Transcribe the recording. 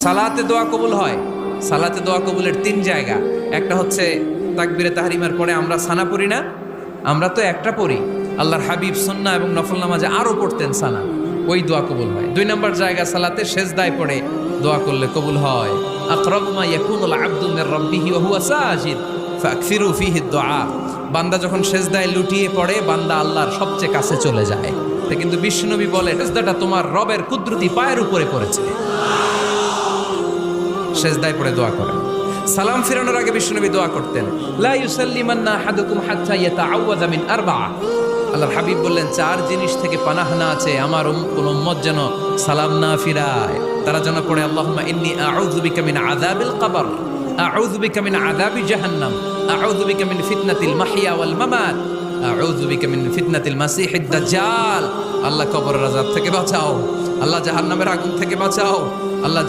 সালাতে দোয়া কবুল হয়। সালাতে দোয়া কবুলের 3 জায়গা। একটা হচ্ছে তাকবীরে তাহরিমার পরে আমরা সানা পড়ি না, আমরা তো একটা পড়ি। আল্লাহর হাবিব সুন্নাহ এবং নফল নামাজে আরো পড়তেন সানা, ওই দোয়া কবুল হয়। 2 নম্বর জায়গা সালাতে সেজদায় পড়ে দোয়া করলে কবুল হয়। আকরাবু মা ইয়াকুনুল আবদু মির রাব্বিহি ওয়া হুয়া সাজিদ ফাকসিরু ফীহি দুআ। বান্দা যখন সেজদায় লুটিয়ে পড়ে, বান্দা আল্লাহর সবচেয়ে কাছে চলে যায়। তা কিন্তু বিশ্বনবী বলে সেজদাটা তোমার রবের কুদরতি পায়ের উপরে পড়েছে। সেজদায় পড়ে দোয়া করেন। সালাম ফিরানোর আগে বিশ্বনবী দোয়া করতেন, লা ইউসাল্লিমান্না আহাদুকুম হাত্তা ইয়াতাআওয়াযা মিন আরবা'a। আল্লাহর হাবিব বললেন 4 জিনিস থেকে পানাহ না আছে আমার কোন উম্মত যেন সালাম না ফিরায়। তারা যেন পড়ে আল্লাহুম্মা ইন্নী আউযু বিকা মিন আযাবিল কবর, আউযু বিকা মিন আযাবি জাহান্নাম, আউযু বিকা মিন ফিতনাতিল মাহইয়া ওয়াল মামাত, আউযু বিকা মিন ফিতনাতিল মাসিহিদ দাজ্জাল। আল্লাহ কবরের আযাব থেকে বাঁচাও, আল্লাহ জাহান্নামের আগুন থেকে বাঁচাও, আল্লাহ